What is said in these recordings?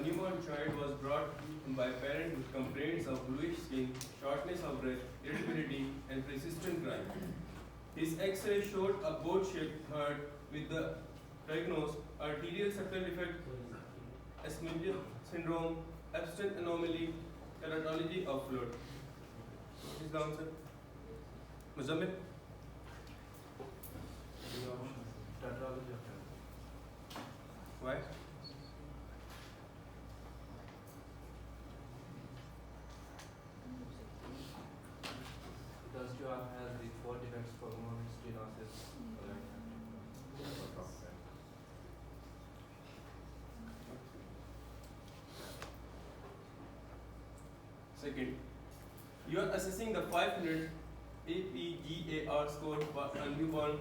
newborn child was brought by parent with complaints of bluish skin, shortness of breath, irritability, and persistent crying. His X-ray showed a boat-shaped heart with the diagnosed arterial septal defect, Asmodian syndrome, absent anomaly, teratology of fluid. What is the answer? Muzammil? Tetralogy of fluid. Why? Because you has the 4 defects for stenosis. Second, you are assessing the 500 APGAR score for a newborn.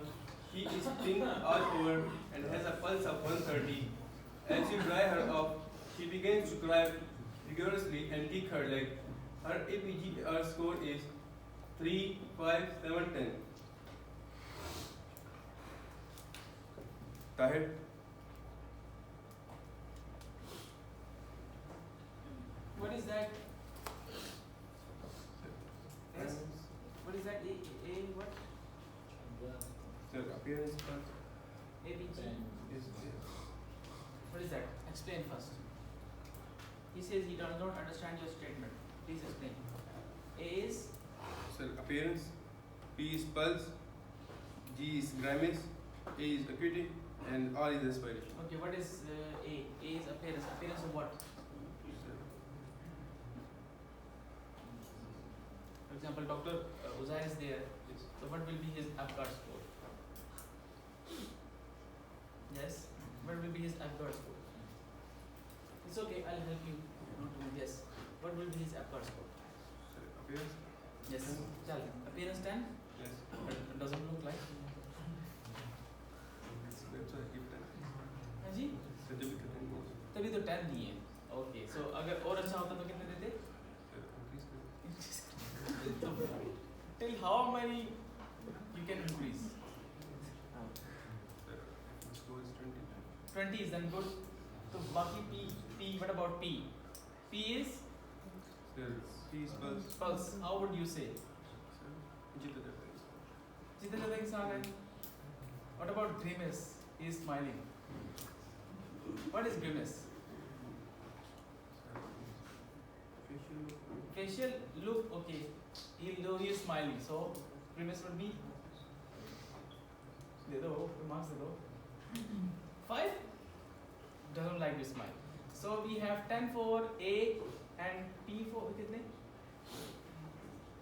He is pink all over and has a pulse of 130. As you dry her off, she begins to cry vigorously and kick her leg. Her APGAR score is 3, 5, 7, 10. Tahir? What is that? Yes. What is that? A what? Sir, appearance first. ABG. Yes. What is that? Explain first. He says he does not understand your statement. Please explain. A is? Sir, appearance. P is pulse. G is grimace. A is acuity. And R is respiration. Okay, what is A? A is appearance. Appearance of what? For example, Dr. Uzair is there. Yes. So what will be his Apgar score? Yes? What will be his Apgar score? It's okay, I'll help you. Yes. What will be his Apgar score? Sir, appearance. Yes. Chal. Appearance 10? Yes. But doesn't look like. That's why I give 10. हाँ जी? Certificate and goals. तभी तो 10 दिए हैं. Okay. So अगर और अच्छा होता तो कितने देते? Sir, increase करो. Till how many you can increase? Sir, score is 20. 20 is then good. So बाकी P, what about P? P is Sir, P is pulse. pulse. How would you say? Sir, जितना देते हैं. जितने ज़्यादा इंसान है. What about grimace? He is smiling. What is grimace? Sir, facial look. Facial look, okay. He is smiling. So grimace would be. दे दो, marks दे दो. 5 doesn't like to smile. So we have 10 for A and P for कितने?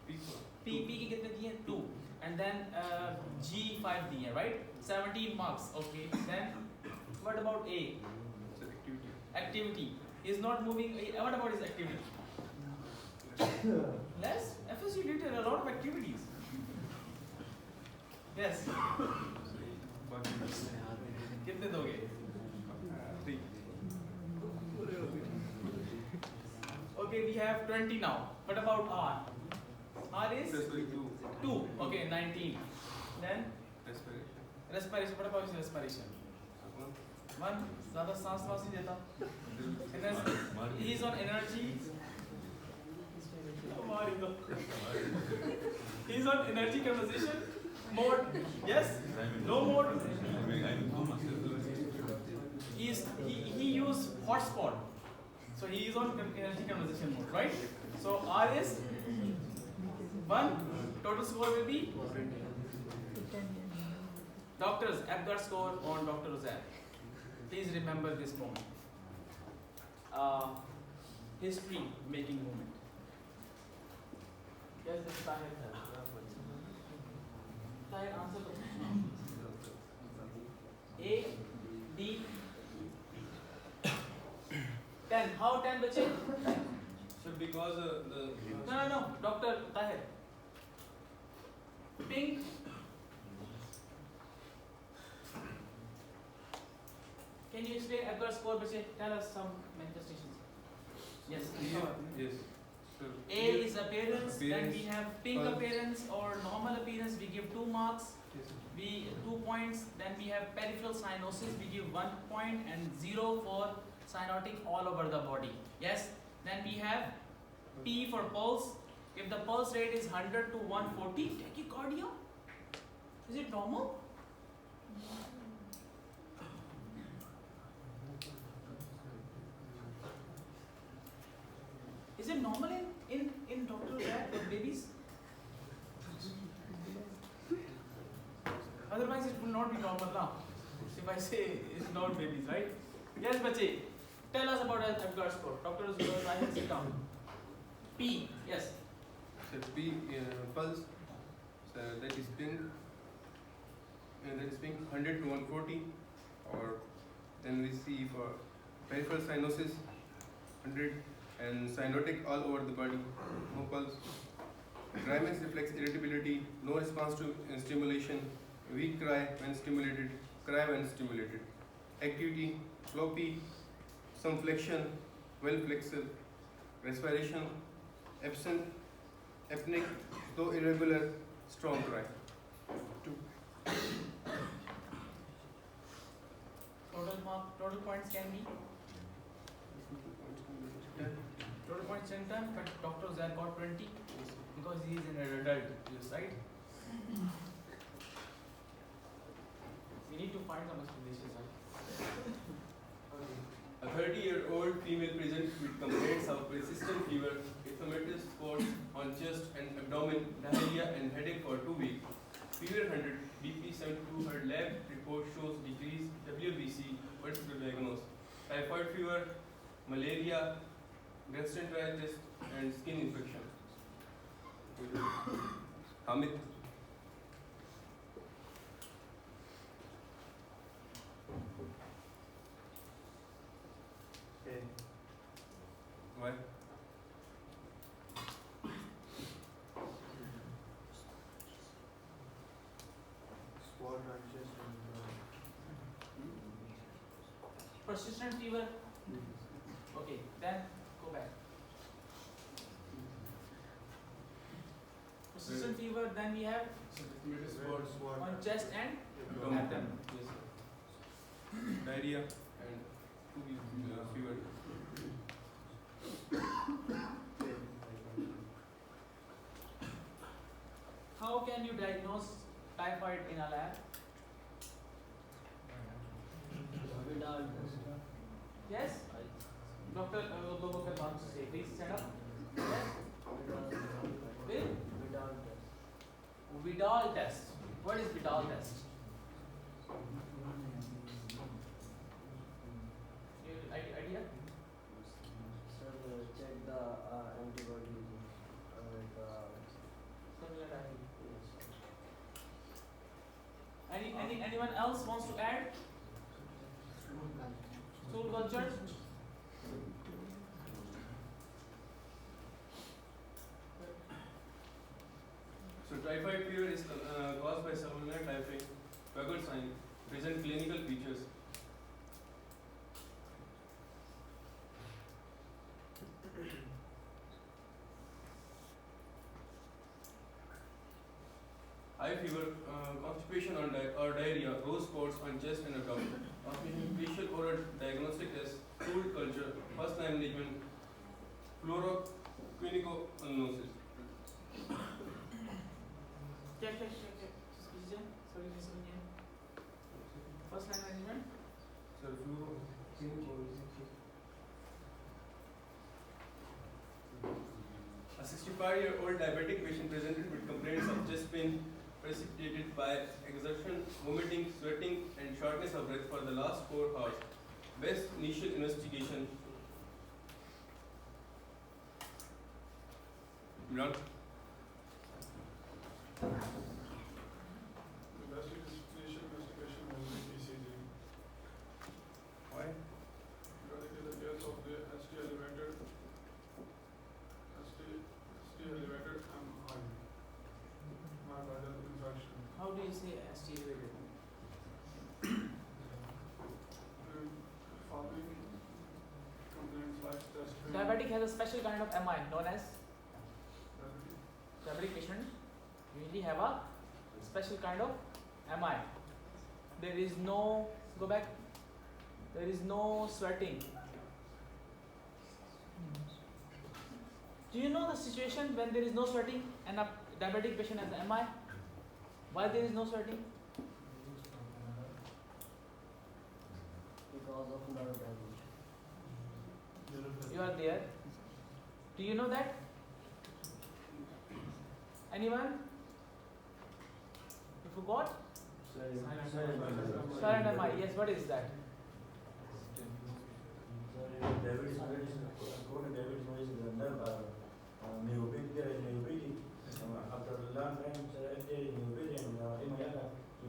P for P की कितने दिए? 2. And then G 5 दिए, right? 17 marks. Okay. Then what about A? Sir, activity. Activity. He is not moving. What about his activity? Less. FSU did a lot of activities. Yes. कितने दोगे? 3. Okay, we have 20 now. What about R? R is Sir, sorry, 2. 2. Okay, 19. Then Respiration. respiration. What about his respiration? 1. 1. ज़्यादा सांस नहीं देता. He is on energy. He is on energy conversation mode. Yes. No mode. He use hotspot. So he is on energy conversation mode, right? So R is 1. Total score will be. Doctors, Apgar score on Dr. Uzair. Please remember this moment. History making moment. Yes, this is Tahir. Tahir, answer the question. A, D, 10. How 10 bache? Sir, because the. No. Dr. Tahir. Pink. Can you explain Apgar score bache? Tell us some manifestations. Yes. Yes. Sir. A is appearance, then we have pink appearance or normal appearance, we give 2 marks. Yes. We 2 points. Then we have peripheral cyanosis, we give 1 point, and 0 for cyanotic all over the body. Yes. Then we have P for pulse. If the pulse rate is 100 to 140, tachycardia. Is it normal? Is it normal in doctors for babies? Otherwise it will not be normal now. If I say it's not babies, right? Yes, bache. Tell us about health and blood score. Doctors, I will sit down. P, yes. So P pulse, so that is ping 100 to 140, or then we see for peripheral cyanosis 100 and cyanotic all over the body, no pulse. Dryness reflects irritability, no response to stimulation, weak cry when stimulated, cry when stimulated. Activity, floppy, some flexion, well flexor, respiration, absent, apneic, though irregular, strong cry. Total points can be? Total points 10, but Dr. Zair got 20 because he is an adult, right? We need to find some explanations, right? A 30-year-old female presents with complaints of persistent fever, inflammatory spots on chest and abdomen, diarrhea and headache for 2 weeks. Fever 100, BP 72, her lab report shows decreased WBC, what's the diagnosis? Typhoid fever, malaria, gastroenteritis and skin infection. Hamid. Okay. Why? Spot on chest and Persistent fever. Okay, then go back. Persistent fever, then we have Spots on chest and abdomen. Yes, sir. Diarrhea and 2 weeks fever. how can you diagnose typhoid in a lab? Yes? Doctor, wants to say, please stand up. Yes? Vidal test. What is Vidal test? Idea? Sir, check the antibody. Similar idea. Anyone else wants to add? Stool culture? So typhoid fever is caused by salmonella typhi, vagal sign, present clinical features. High fever, constipation or diarrhea, rose spots on chest and abdomen. Facial oral diagnostic test, stool culture, first line management, fluoroquinolosis. Check. Sorry, listen again. First line management? Sir, a 65-year-old diabetic patient presented with complaints of chest pain precipitated by exertion, vomiting, sweating, and shortness of breath for the last 4 hours. Best initial investigation. Imran? The best initial investigation will be ECG. Why? Because it is a case of the ST elevated MI, myocardial infarction. How do you say ST elevated? Following complaints like chest pain, Diabetic has a special kind of MI known as diabetes, diabetic patient usually have a special kind of MI. There is no, go back, there is no sweating, Do you know the situation when there is no sweating and a diabetic patient has MI? Why there is no sweating? Because of nerve damage. You are there. Do you know that? Anyone? You forgot? Silent MI. Yes, what is that? Diabetes is under neuropathy. After a long time, neuropathy and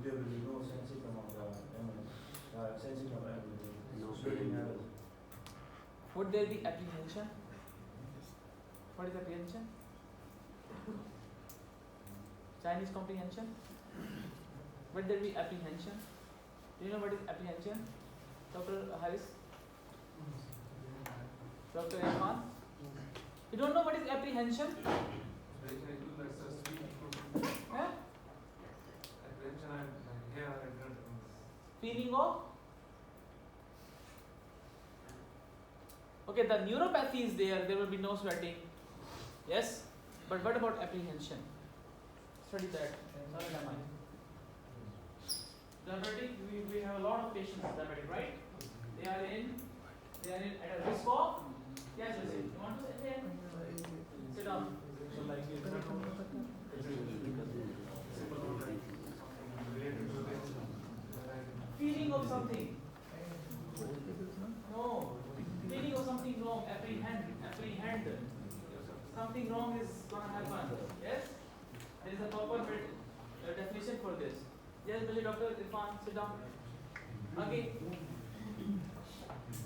there will be no sensing of sweating. Would there be apprehension? What is apprehension? Chinese comprehension? Would there be apprehension? Do you know what is apprehension? Dr. Harris? Dr. Irfan? You don't know what is apprehension? Huh? Feeling of? Okay, the neuropathy is there will be no sweating. Yes? But what about apprehension? Study that. Diabetic, we have a lot of patients diabetic, right? They are at a risk of. Yes, listen. You want to say? Sit down. Feeling of something. No. Feeling of something wrong. Apprehend. Something wrong is gonna happen. Yes? There is a proper definition for this. Yes, Dr. Irfan, sit down. Okay.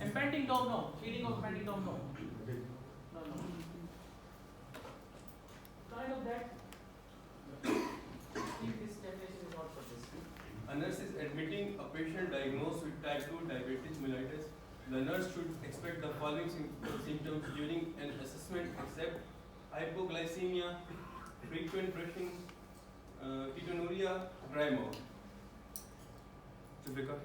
Impending dome, no. Feeling of impending dome, no. No. Kind of that. I think this definition is not for this. A nurse is admitting a patient diagnosed with type 2 diabetes mellitus. The nurse should expect the following symptoms during an assessment except hypoglycemia, frequent brushing, ketonuria, dry mouth. Shubhika?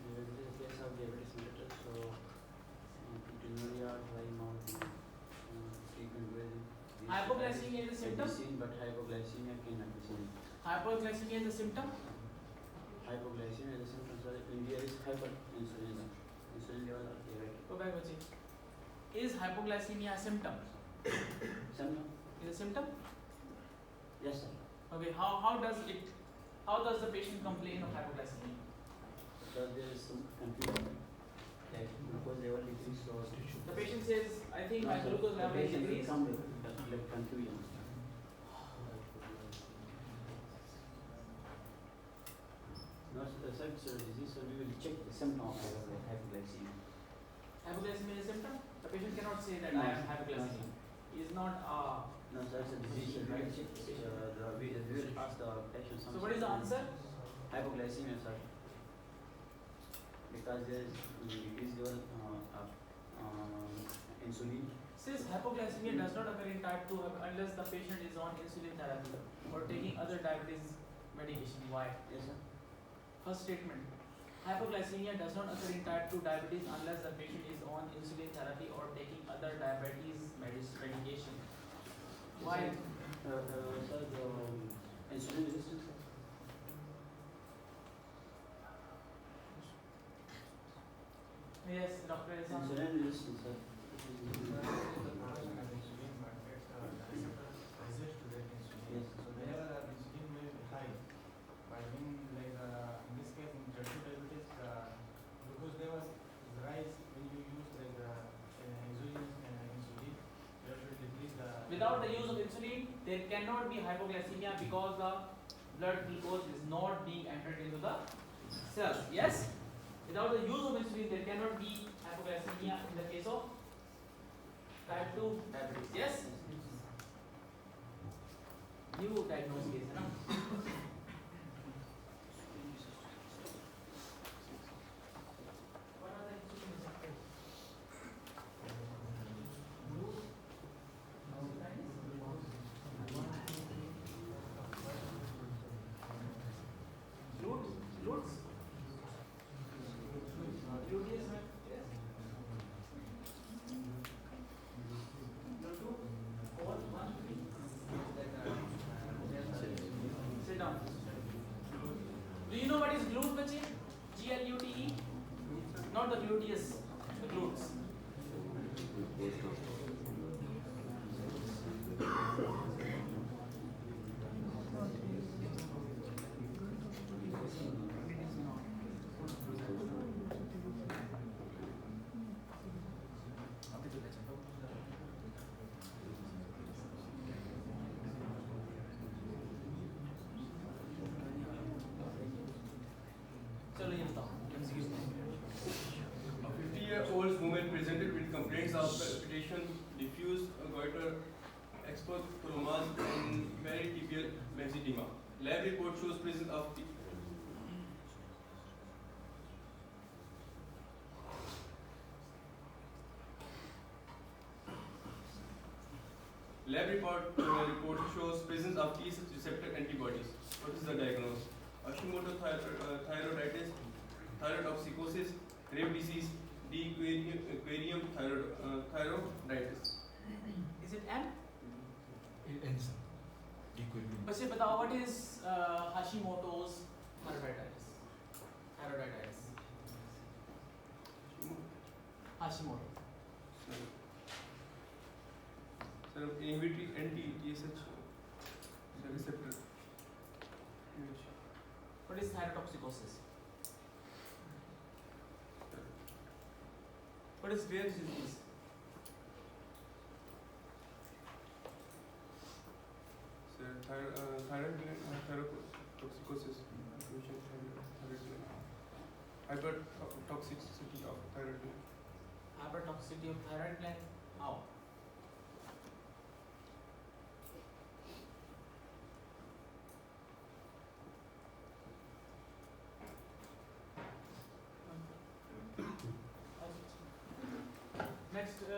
There is a case of diabetes mellitus, so ketonuria, dry mouth, frequent breathing. Hypoglycemia is a symptom? But hypoglycemia cannot be seen. Hypoglycemia is a symptom? Hypoglycemia is a symptom. So India is hyperinsulinism. Insulin level are there, right? Go back, Bachi. Is hypoglycemia a symptom? Symptom? Is a symptom? Yes, sir. Okay, how does the patient complain of hypoglycemia? Because there is some confusion. Like glucose level decrease, so The patient says, I think my glucose level is decreased. come with like confusion. No, sir, it's a disease, so we will check the symptom of hypoglycemia. Hypoglycemia is a symptom? The patient cannot say that No. I have hypoglycemia. He is not No, sir, it's a disease, so we will check. We will ask the patient some. So what is the answer? Hypoglycemia, sir. Because there is decreased level insulin. Says hypoglycemia does not occur in type 2 unless the patient is on insulin therapy or taking other diabetes medication. Why? Yes, sir. First statement. Hypoglycemia does not occur in type 2 diabetes unless the patient is on insulin therapy or taking other diabetes medication. Why? Sir, the insulin resistance. Yes, Dr. Ehtasham. Insulin resistance, sir. Yes. So whenever the insulin may be high, but in this case in type 2 diabetes, glucose level is rise when you use insulin, you have to decrease the. Without the use of insulin, there cannot be hypoglycemia because the blood glucose is not being entered into the cells. Yes? Without the use of insulin, there cannot be hypoglycemia in the case of type 2 diabetes. Yes? New diagnosis case, है ना? What are the insulin receptors? Glutes? is glute bache? Glute? Not the gluteus, the glutes. चलो ये बताओ MCQ में. A 50-year-old woman presented with complaints of palpitation, diffuse goiter, exophthalmos, and peritibial mesothelioma. Lab report shows presence of report shows presence of T receptor antibodies. What is the diagnosis? Hashimoto thyroiditis, thyrotoxicosis, Graves' disease, D. aquarium thyroiditis. Is it M? Answer. Equilibrium. बच्चे बताओ what is Hashimoto's thyroiditis? Thyroiditis. Hashimoto. Sir, inhibitory anti-TSH receptor. What is thyrotoxicosis? What is Graves' disease? Sir, thyrotoxicosis. Hypertoxicity of thyroid gland. Hypertoxicity of thyroid gland. How?